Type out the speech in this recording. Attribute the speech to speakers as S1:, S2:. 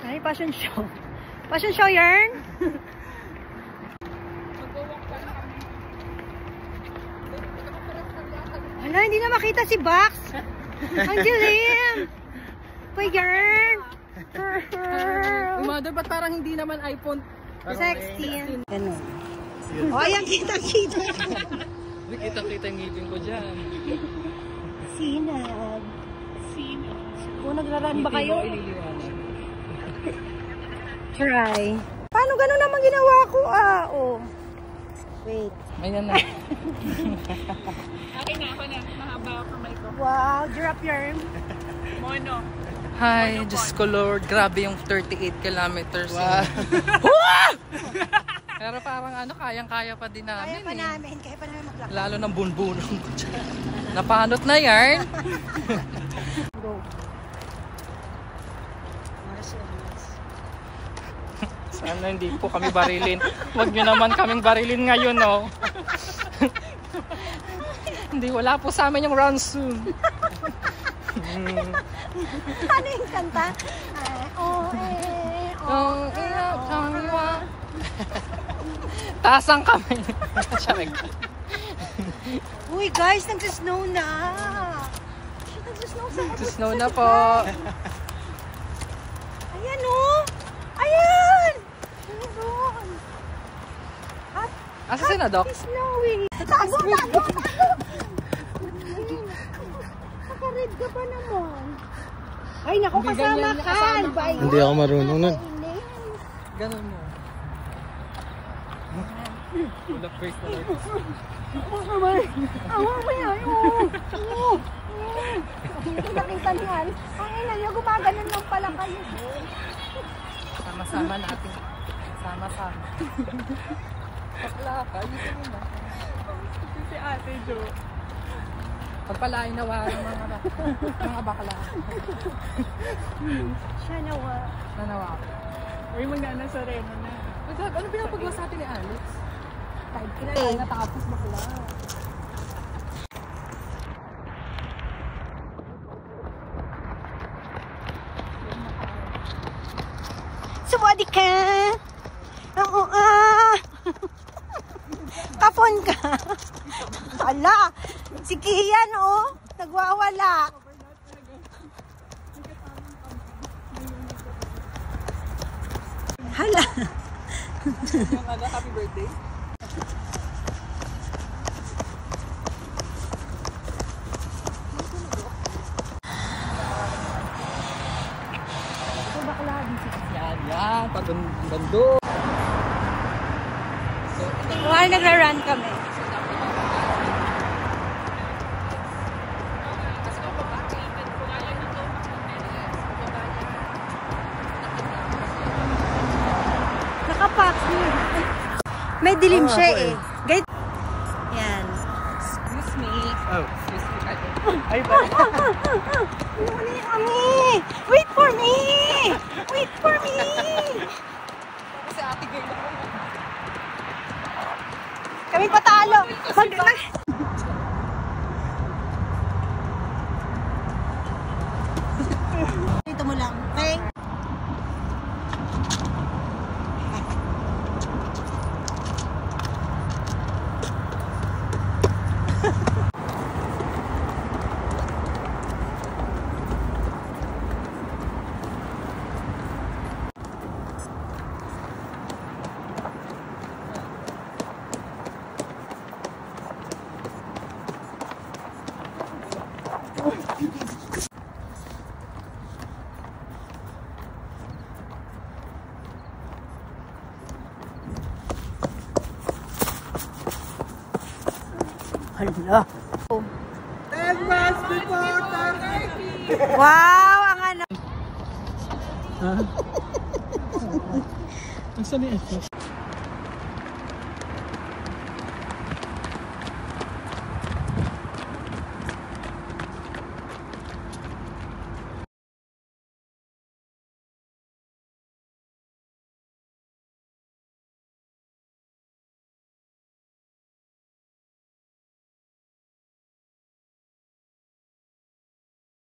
S1: Ay, fashion show. Fashion show yarn? Wala, hindi na makita si Box. Ang dilim. Pa yarn.
S2: Mother, ba't parang hindi naman iPhone
S1: 16. Ganun. O, ayan, kita-kita.
S2: Kita-kita yung ngipin ko dyan.
S1: Sinag. Kung nagraran ba kayo? Try. Paano ganun naman ginawa ko? Oh. Wait.
S2: Ayan na.
S3: Akin na, ako na. Mahaba ako kamay ko.
S1: Wow, drop yarn.
S3: Mono.
S2: Hi, Diyos ko Lord. Grabe yung 38 kilometers.
S4: Wow.
S2: Pero parang ano, kayang-kaya pa din namin.
S1: Kaya pa namin maglakad.
S2: Lalo ng bunbunong ko dyan. Napanot na yarn.
S1: Go.
S2: Sana hindi po kami barilin. Huwag nyo naman kaming barilin ngayon, no? Hindi, wala po sa amin yung Ronsoon.
S1: Ano yung kanta?
S2: Tasang kami.
S1: Uy guys, nag-snow na. Nag-snow sa kapos.
S2: Snow na po.
S1: Ayan oh. Ayan. Doon.
S2: Asa si na, Doc?
S1: Snowy. Tago. Naka-red ka pa naman. Ay, naku, kasama ka.
S4: Hindi ako marunong nun.
S2: Ganun mo. Tulak face na lang.
S1: Hindi nakita niyan. Ang ina niyo, gumaganon lang pala kayo.
S2: Sama-sama natin. Sama-sama. Bakla ka, yun na.
S3: Si Ate Jo.
S2: Pagpalain na ng mga bakla.
S1: Siya nawa.
S2: Nanawa.
S3: Uy, magana sa Remo na.
S2: Ano pinapagawa sa atin ni Alex?
S1: 5K.
S2: Natapos bakla.
S1: Sumadi ka! Oo Kapon ka! Hala! Si Kian oh! Nagwawala! Hala!
S2: Yung happy birthday?
S1: Ito bakla dito.
S2: Yan, pagando.
S1: While nagra-run kami. Nakapack niya. May dilim siya eh. Guys. Yan.
S2: Excuse me.
S4: Oh.
S2: Excuse me.
S4: Ay, ba?
S1: Wait for me! Wait for me!
S2: Kasi ate girl ako.
S1: Kami patalo. Dito mo lang. Okay? Hala.
S4: 10 minutes before 30.
S1: Wow, ang ano.
S4: Ang saan yung